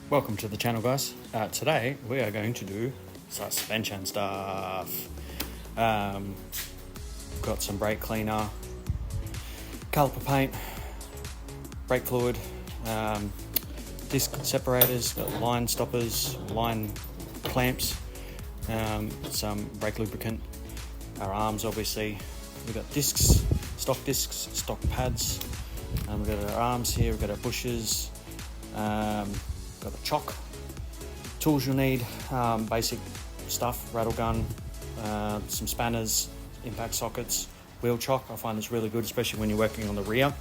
Welcome to the channel, guys. Today we are going to do suspension stuff. Got some brake cleaner, caliper paint, brake fluid, disc separators, got line stoppers, line clamps, some brake lubricant, our arms obviously. We've got discs, stock pads, we've got our arms here, we've got our bushes, got the chock, tools you'll need, basic stuff, rattle gun, some spanners, impact sockets, wheel chock. I find this really good, especially when you're working on the rear,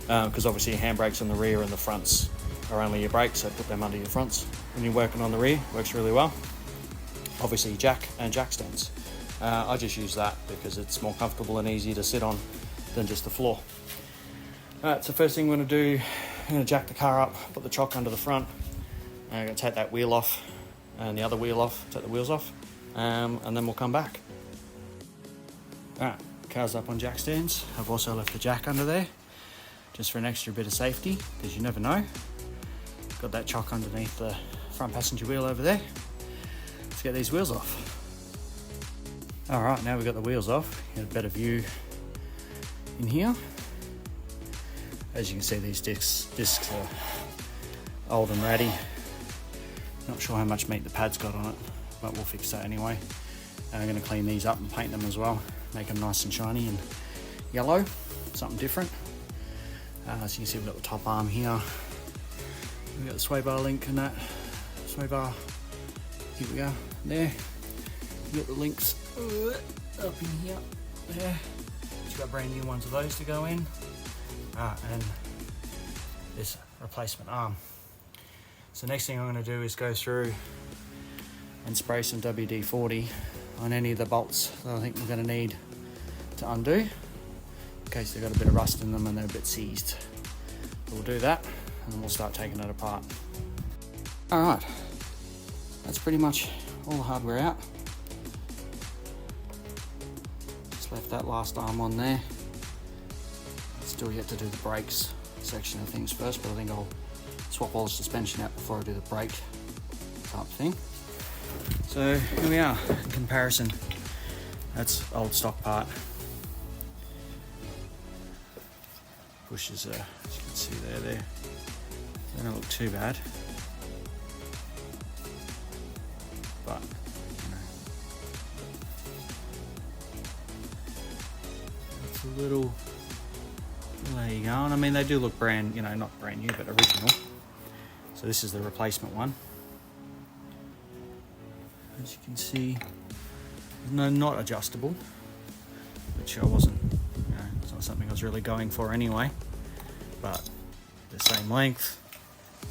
because obviously your handbrakes on the rear and the fronts are only your brakes, so put them under your fronts. When you're working on the rear, works really well. Obviously jack and jack stands. I just use that because it's more comfortable and easier to sit on than just the floor. Alright, so first thing we're going to do, I'm going to jack the car up, put the chock under the front. I'm going to take that wheel off and the other wheel off, take the wheels off, and then we'll come back. Alright, car's up on jack stands. I've also left the jack under there, just for an extra bit of safety, because you never know. Got that chock underneath the front passenger wheel over there. Let's get these wheels off. Alright, now we've got the wheels off, get a better view in here. As you can see, these discs are old and ratty. Not sure how much meat the pad's got on it, but we'll fix that anyway. I'm going to clean these up and paint them as well, make them nice and shiny and yellow, something different. As you can see, we've got the top arm here. We've got the sway bar link and that sway bar. Here we go, there. We've got the links up in here, there. Just got brand new ones of those to go in. And this replacement arm. So next thing I'm going to do is go through and spray some WD-40 on any of the bolts that I think we're going to need to undo, in case they've got a bit of rust in them and they're a bit seized. So we'll do that and then we'll start taking it apart. Alright, that's pretty much all the hardware out. Just left that last arm on there. Still yet to do the brakes section of things first, but I think I'll swap all the suspension out before I do the brake type thing. So here we are, in comparison. That's old stock part. Bushes are, as you can see there, they don't look too bad. But, you know, it's a little... There you go, and I mean they do look brand, you know, not brand new, but original. So this is the replacement one. As you can see, no, not adjustable, which I wasn't, you know, it's not something I was really going for anyway. But the same length,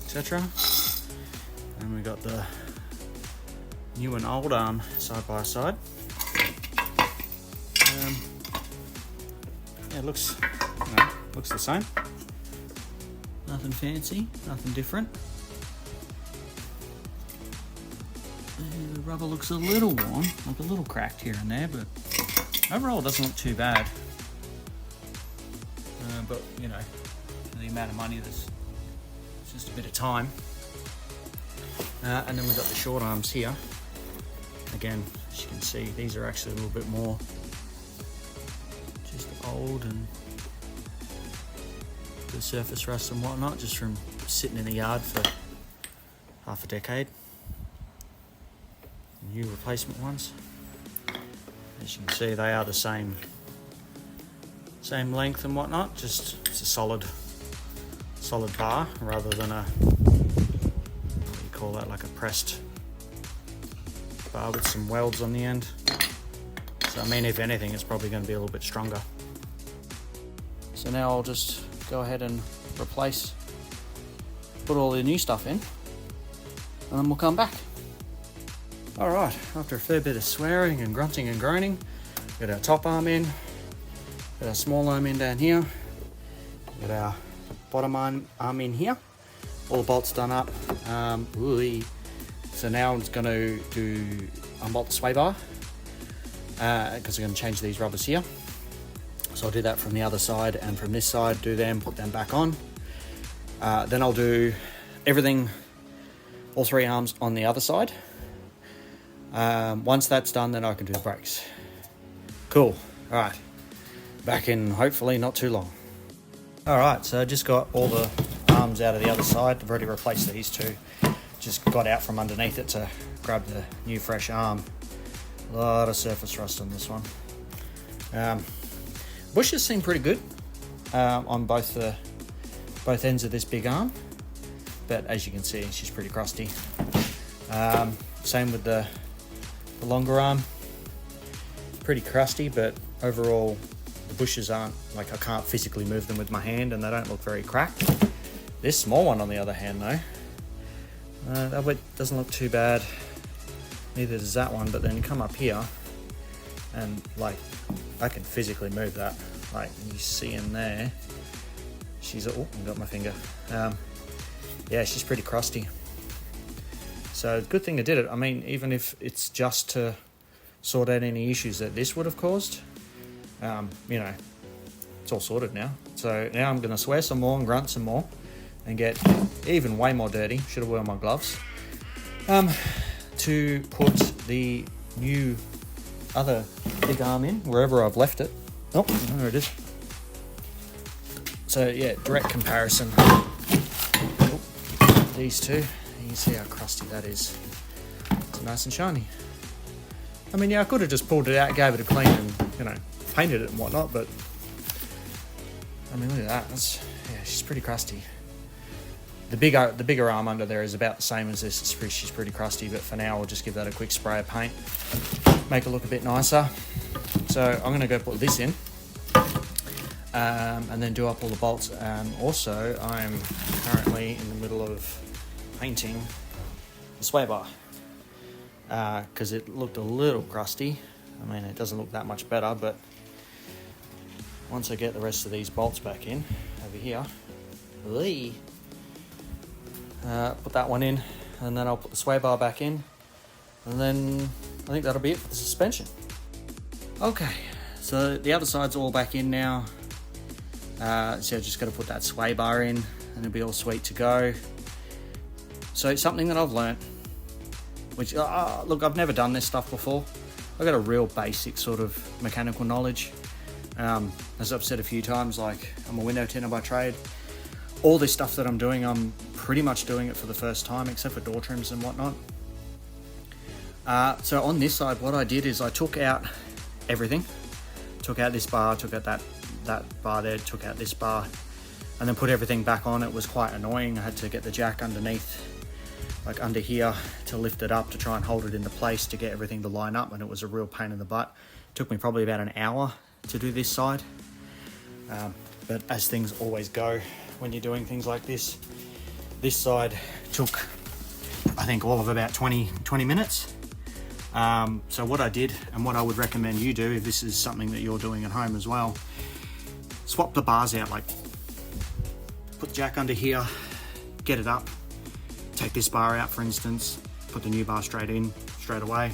etc. And we got the new and old arm side by side. Yeah, it looks. You know, looks the same. Nothing fancy, nothing different. The rubber looks a little worn, like a little cracked here and there, but overall it doesn't look too bad. But you know, for the amount of money, it's just a bit of time. And then we've got the short arms here. Again, as you can see, these are actually a little bit more just old and the surface rust and whatnot, just from sitting in the yard for half a decade. New replacement ones. As you can see, they are the same length and whatnot, just it's a solid bar rather than a, what do you call that, like a pressed bar with some welds on the end. So I mean, if anything, it's probably going to be a little bit stronger. So now I'll just go ahead and put all the new stuff in, and then we'll come back. Alright, after a fair bit of swearing and grunting and groaning, got our top arm in, got our small arm in down here, got our bottom arm in here, all the bolts done up. So now I'm going to unbolt the sway bar, because I'm going to change these rubbers here. So I'll do that from the other side and from this side, do them, put them back on. Then I'll do everything all 3 arms on the other side. Once that's done, then I can do the brakes. Cool. All right, back in hopefully not too long. All right, so I just got all the arms out of the other side. I've already replaced these 2. Just got out from underneath it to grab the new fresh arm. A lot of surface rust on this one. Bushes seem pretty good on both ends of this big arm, but as you can see, she's pretty crusty. Same with the longer arm, pretty crusty, but overall the bushes aren't, like, I can't physically move them with my hand and they don't look very cracked. This small one on the other hand though, that one doesn't look too bad, neither does that one, but then you come up here and like I can physically move that, like you see in there, she's, oh, I got my finger, yeah, she's pretty crusty. So good thing I did it. I mean, even if it's just to sort out any issues that this would have caused, you know, it's all sorted now. So now I'm going to swear some more and grunt some more and get even way more dirty. Should have worn my gloves. To put the new other big arm in, wherever I've left it. Oh, there it is. So yeah, direct comparison. Oh, these 2. You can see how crusty that is. It's nice and shiny. I mean, yeah, I could have just pulled it out, gave it a clean and, you know, painted it and whatnot, but I mean, look at that. That's, yeah, she's pretty crusty. The bigger arm under there is about the same as this. She's pretty crusty, but for now, I'll just give that a quick spray of paint, make it look a bit nicer. So I'm going to go put this in, and then do up all the bolts. Also, I'm currently in the middle of painting the sway bar because it looked a little crusty. I mean, it doesn't look that much better, but once I get the rest of these bolts back in over here, put that one in, and then I'll put the sway bar back in, and then I think that'll be it for the suspension. Okay, so the other side's all back in now, so I've just got to put that sway bar in and it'll be all sweet to go. So something that I've learnt, which, look, I've never done this stuff before. I've got a real basic sort of mechanical knowledge. As I've said a few times, like, I'm a window tinter by trade. All this stuff that I'm doing, I'm pretty much doing it for the first time, except for door trims and whatnot. So on this side, what I did is I took out everything. Took out this bar, took out that bar there, took out this bar, and then put everything back on. It was quite annoying. I had to get the jack underneath, like under here, to lift it up to try and hold it into place to get everything to line up, and it was a real pain in the butt. It took me probably about an hour to do this side. But as things always go when you're doing things like this side took, I think, all of about 20 minutes. So what I did, and what I would recommend you do if this is something that you're doing at home as well, swap the bars out, like put the jack under here, get it up, take this bar out for instance, put the new bar straight in, straight away.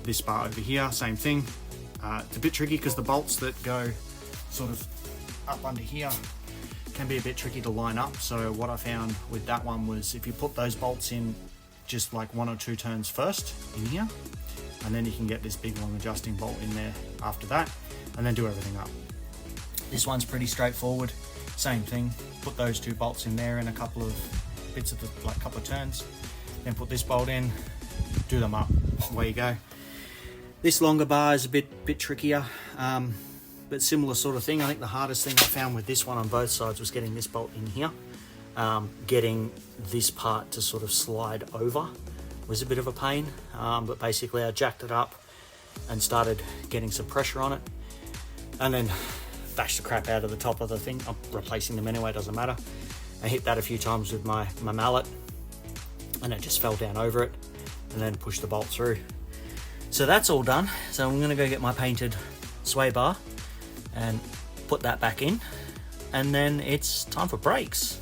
This bar over here, same thing. It's a bit tricky because the bolts that go sort of up under here can be a bit tricky to line up. So what I found with that one was if you put those bolts in just like 1 or 2 turns first in here, and then you can get this big long adjusting bolt in there after that, and then do everything up. This one's pretty straightforward, same thing, put those 2 bolts in there in a couple of bits of the, like couple of turns, then put this bolt in, do them up, away you go. This longer bar is a bit trickier, but similar sort of thing. I think the hardest thing I found with this one on both sides was getting this bolt in here. Getting this part to sort of slide over was a bit of a pain, but basically I jacked it up and started getting some pressure on it, and then bashed the crap out of the top of the thing. I'm replacing them anyway, doesn't matter. I hit that a few times with my mallet, and it just fell down over it, and then pushed the bolt through. So that's all done. So I'm gonna go get my painted sway bar and put that back in, and then it's time for brakes.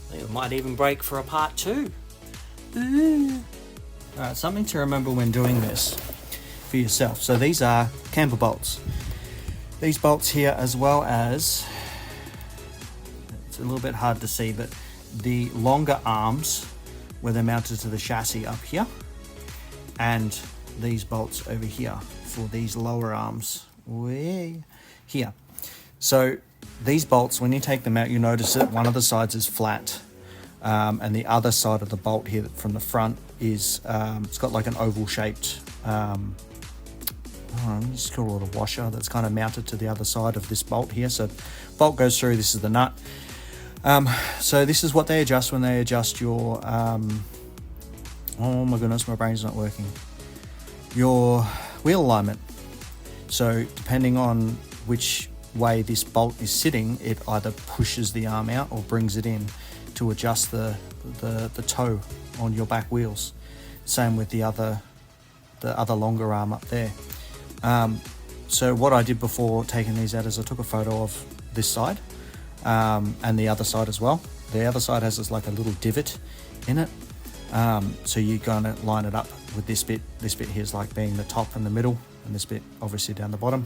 I think it might even break for a part 2. Ooh. All right, something to remember when doing this for yourself. So these are camber bolts. These bolts here, as well as, it's a little bit hard to see, but the longer arms where they're mounted to the chassis up here, and these bolts over here for these lower arms way here. So these bolts, when you take them out, you notice that one of the sides is flat, and the other side of the bolt here from the front is it's got like an oval shaped just call it a washer that's kind of mounted to the other side of this bolt here. So bolt goes through, this is the nut. So this is what they adjust when they adjust your oh my goodness, my brain's not working, your wheel alignment. So depending on which way this bolt is sitting, it either pushes the arm out or brings it in to adjust the toe on your back wheels. Same with the other longer arm up there. So what I did before taking these out is I took a photo of this side and the other side as well. The other side has this like a little divot in it. So you're going to line it up with this bit. This bit here is like being the top and the middle, and this bit obviously down the bottom.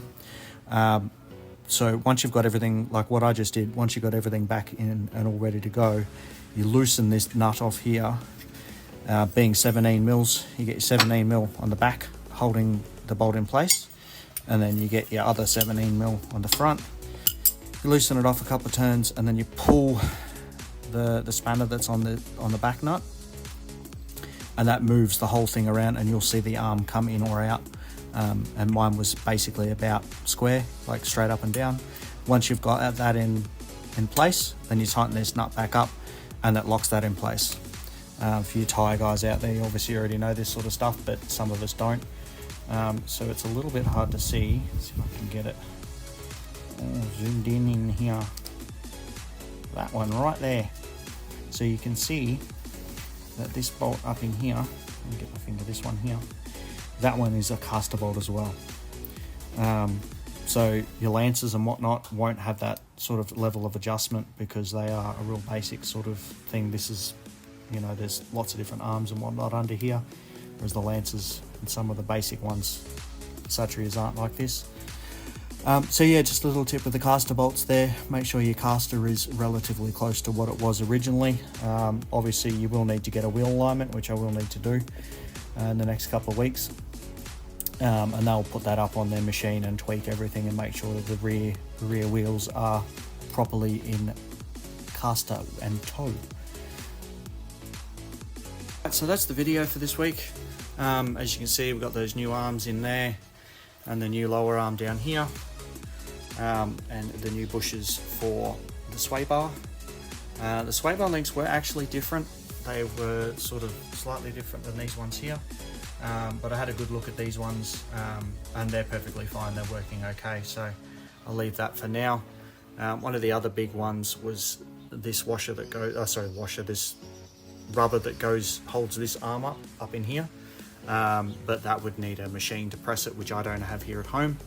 So once you've got everything, like what I just did, once you've got everything back in and all ready to go, you loosen this nut off here, being 17 mils, you get your 17 mil on the back holding the bolt in place, and then you get your other 17 mil on the front. You loosen it off a couple of turns, and then you pull the spanner that's on the back nut, and that moves the whole thing around, and you'll see the arm come in or out. And mine was basically about square, like straight up and down. Once you've got that in place, then you tighten this nut back up, and that locks that in place. For you tyre guys out there, you obviously already know this sort of stuff, but some of us don't. So it's a little bit hard to see. Let's see if I can get it zoomed in here. That one right there. So you can see that this bolt up in here, let me get my finger, this one here, that one is a caster bolt as well. So your lances and whatnot won't have that sort of level of adjustment because they are a real basic sort of thing. This is, you know, there's lots of different arms and whatnot under here, whereas the lances and some of the basic ones, Satrias, aren't like this. So yeah, just a little tip with the caster bolts there. Make sure your caster is relatively close to what it was originally. Obviously you will need to get a wheel alignment, which I will need to do in the next couple of weeks. And they'll put that up on their machine and tweak everything and make sure that the rear wheels are properly in caster and toe. So that's the video for this week. As you can see, we've got those new arms in there and the new lower arm down here, and the new bushes for the sway bar. The sway bar links were actually different. They were sort of slightly different than these ones here, but I had a good look at these ones, and they're perfectly fine. They're working okay, so I'll leave that for now. One of the other big ones was this washer that goes, this rubber that holds this arm up in here, but that would need a machine to press it, which I don't have here at home.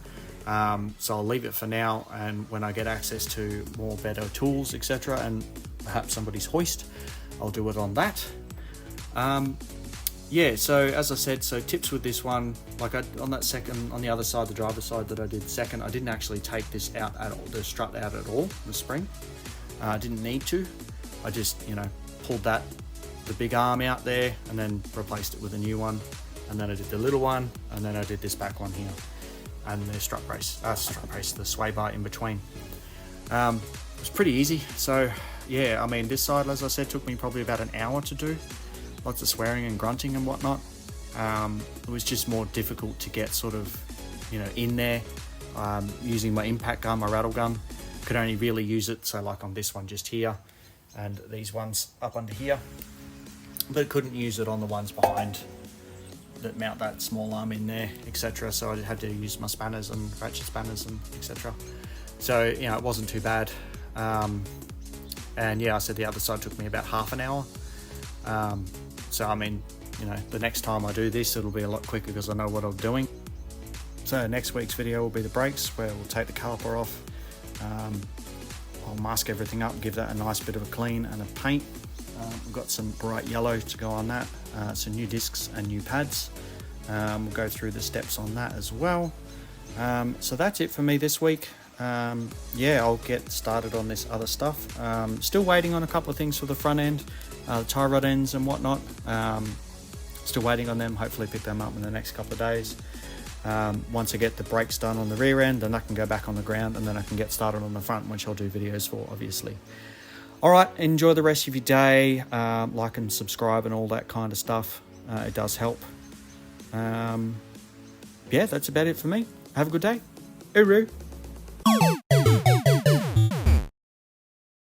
So I'll leave it for now, and when I get access to more better tools, etc., and perhaps somebody's hoist, I'll do it on that. Yeah, so as I said, so tips with this one, like on the other side, the driver's side that I did second, I didn't actually take this out at all, the strut out at all, the spring. I didn't need to. I just, pulled the big arm out there and then replaced it with a new one. And then I did the little one, and then I did this back one here, and the the sway bar in between. It was pretty easy. So yeah, I mean, this side, as I said, took me probably about an hour to do. Lots of swearing and grunting and whatnot. It was just more difficult to get sort of, in there. Using my impact gun, my rattle gun, could only really use it, so like on this one just here, and these ones up under here, but couldn't use it on the ones behind that mount that small arm in there, etc. So I had to use my spanners and ratchet spanners and etc. So it wasn't too bad. And yeah, I said the other side took me about half an hour. So I mean, the next time I do this, it'll be a lot quicker because I know what I'm doing. So next week's video will be the brakes, where we'll take the caliper off. I'll mask everything up, give that a nice bit of a clean and a paint. We've got some bright yellow to go on that, some new discs and new pads. We'll go through the steps on that as well. So that's it for me this week. yeah, I'll get started on this other stuff. Still waiting on a couple of things for the front end, the tie rod ends and whatnot. Still waiting on them. Hopefully pick them up in the next couple of days. Once I get the brakes done on the rear end, then I can go back on the ground, and then I can get started on the front, which I'll do videos for, obviously. All right, enjoy the rest of your day. Like and subscribe and all that kind of stuff. It does help. Yeah, that's about it for me. Have a good day. Hooroo.